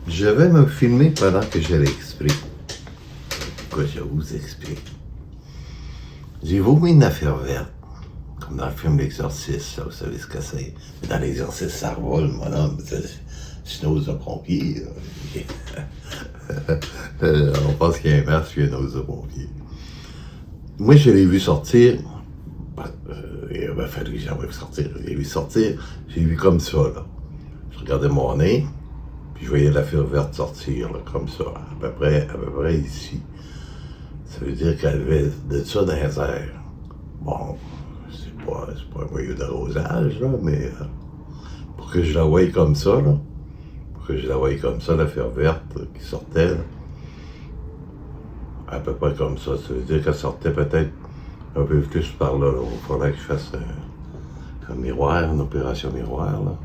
Je vais me filmer pendant que je l'explique. Pourquoi je vous explique. J'ai vomi une affaire verte, comme dans le film L'Exorciste, là, vous savez ce que c'est. Mais dans l'Exorciste, ça revole, mon homme. C'est une ose de pompier. On pense qu'il y a un masque, il y a une ose de pompier. Moi, je l'ai vu sortir. Il m'a fallu que j'en vu sortir. Je l'ai vu sortir, j'ai vu comme ça, là. Je regardais mon nez, puis je voyais l'affaire verte sortir, là, comme ça, à peu près ici. Ça veut dire qu'elle avait de ça dans les airs. Bon, c'est pas un moyen d'arrosage, là, mais pour que je la voie comme ça, là, l'affaire verte qui sortait, là, à peu près comme ça veut dire qu'elle sortait peut-être un peu plus par là. Il faudrait que je fasse un miroir, une opération miroir, là.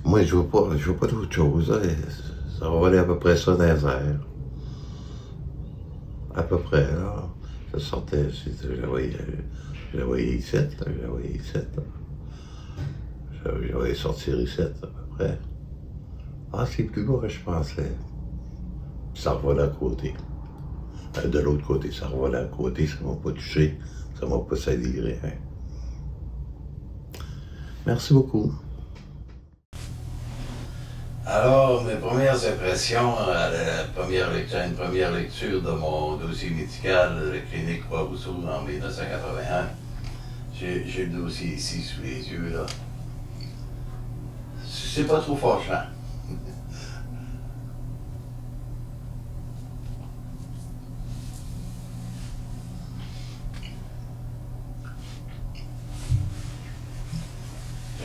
Moi, je veux pas d'autre chose. Hein. Ça va aller à peu près ça dans les airs. À peu près, là. Ça sortait, je la voyais ici, là. Je la voyais sortir ici, à peu près. Ah, c'est plus bas que je pensais. Ça revolait à côté. De l'autre côté, ça revolait à côté, ça m'a pas touché, ça m'a pas saliré. Hein. Merci beaucoup. Alors, mes premières impressions à une première lecture de mon dossier médical de la clinique Croix-Rousseau en 1981. J'ai le dossier ici sous les yeux, là. C'est pas trop fâchant.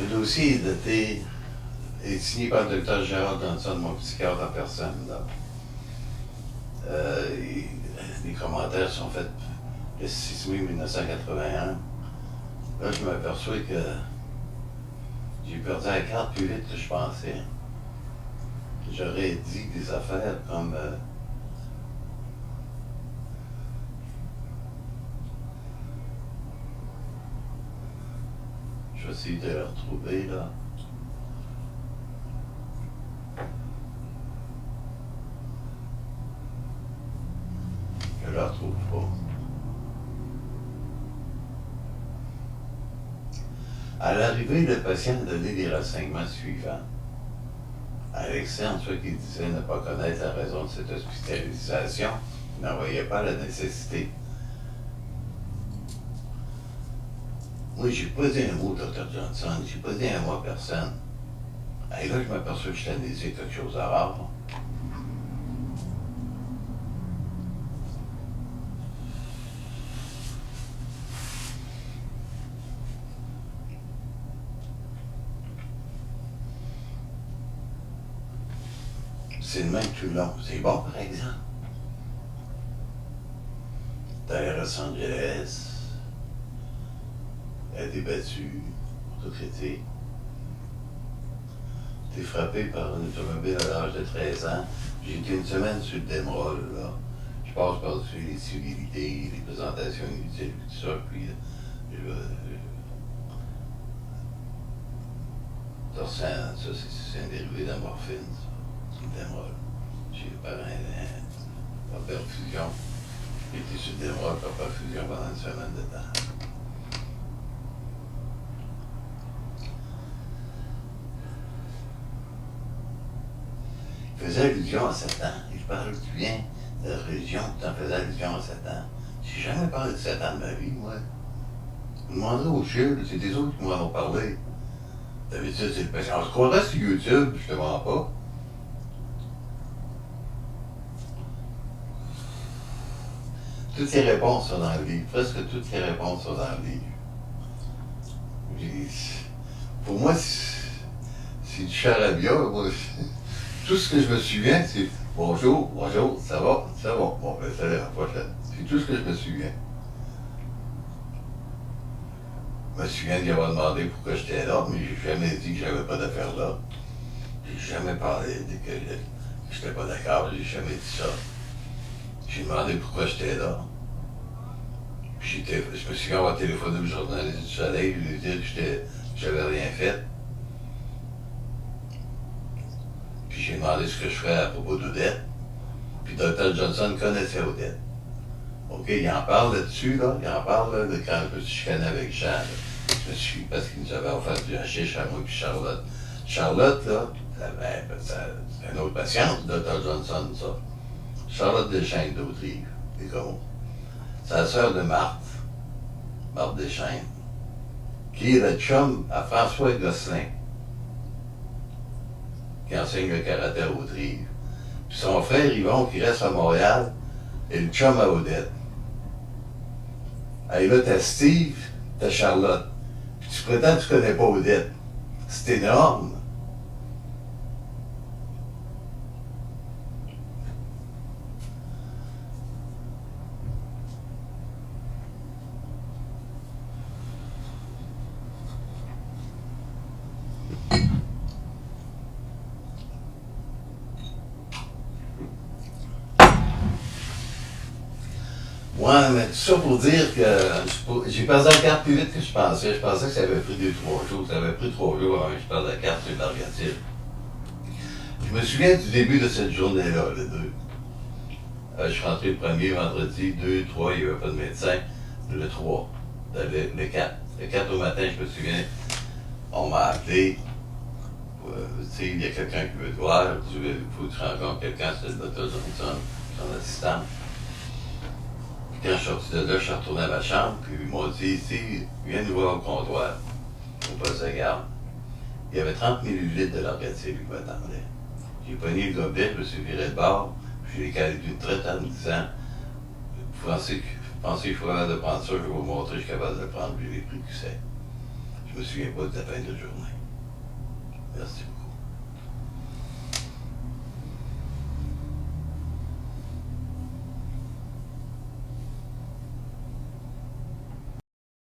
Le dossier est daté est signé par le docteur Gérard Johnson, mon psychiatre en personne. Là. Les commentaires sont faits le 6 mai 1981. Là, je m'aperçois que j'ai perdu la carte plus vite que je pensais. J'aurais dit des affaires comme... je vais essayer de le retrouver, là. Je la retrouve pas. À l'arrivée, le patient donnait les renseignements suivants. Alexandre, soit qui disait ne pas connaître la raison de cette hospitalisation, n'en voyait pas la nécessité. Moi, j'ai pas dit un mot, Dr. Johnson, j'ai pas dit un mot à personne. Et là, je m'aperçois que je t'ai quelque chose à rare. C'est le même tout long. C'est bon, par exemple. T'es à Los Angeles. Elle a été battue, autocritique. T'es frappé par une automobile à l'âge de 13 ans. J'ai été une semaine sur le Demerol, là. Je passe par-dessus les civilités, les présentations inutiles, tout ça, puis Torsan, ça, c'est un dérivé de la morphine, ça. C'est le Demerol. J'ai les parents en perfusion. J'ai été sur le Demerol par perfusion pendant une semaine de temps. Il faisait allusion à Satan. Il parle bien de la religion tout en faisant allusion à Satan. J'ai jamais parlé de Satan de ma vie, moi. Vous demanderez aux chiens, c'est des autres qui m'en ont parlé. D'habitude, c'est le patient. On se croirait sur YouTube, je te mens pas. Toutes les réponses sont dans le livre. Presque toutes les réponses sont dans le livre. Pour moi, c'est du charabia. Moi, tout ce que je me souviens, c'est bonjour, ça va. Bon, ben, salut, à la prochaine. C'est tout ce que je me souviens. Je me souviens d'y avoir demandé pourquoi j'étais là, mais j'ai jamais dit que j'avais pas d'affaires là. J'ai jamais parlé que j'étais pas d'accord, j'ai jamais dit ça. J'ai demandé pourquoi j'étais là. Puis je me suis avoir téléphoné au journaliste du Soleil, je lui ai dit que j'avais rien fait. Puis j'ai demandé ce que je ferais à propos d'Odette. Puis Dr. Johnson connaissait Odette. OK, il en parle là-dessus, là. Il en parle là, de quand je me suis chicané avec Jean. Là. Je me suis, parce qu'il nous avait offert du hashish à moi puis Charlotte. Charlotte, là, c'est une autre patiente, Dr. Johnson, ça. Charlotte Deschaines d'Autrive, des Comos. C'est la sœur de Marthe Deschaines, qui est le chum à François Gosselin, qui enseigne le karaté à Autrive. Puis son frère Yvon, qui reste à Montréal, est le chum à Odette. Hey, là, t'as Steve, t'as Charlotte. Puis tu prétends que tu connais pas Odette. C'est énorme. Ouais, mais tout ça pour dire que j'ai perdu la carte plus vite que je pensais. Je pensais que ça avait pris 2-3 jours. Ça avait pris 3 jours avant que je perde la carte sur l'Argentine. Je me souviens du début de cette journée-là, le 2. Je suis rentré le premier vendredi, 2, 3, il n'y avait pas de médecin. Le 3, le 4. Le 4 au matin, je me souviens, on m'a appelé. Tu sais, il y a quelqu'un qui veut te voir. Il faut que tu rencontres quelqu'un, c'est le Dr. Johnson, son assistant. Quand je suis sorti de là, je suis retourné à ma chambre, puis ils m'ont dit, ici, viens nous voir au comptoir, au poste de garde. Il y avait 30 millilitres de l'orgatil qui m'attendait. J'ai pogné le gobelet, je me suis viré de bord, puis je l'ai calé d'une traite en me disant, vous pensez qu'il faut avoir de prendre ça, je vais vous montrer, je suis capable de le prendre, puis je l'ai pris du sec. Je me souviens pas de la fin de la journée. Merci beaucoup.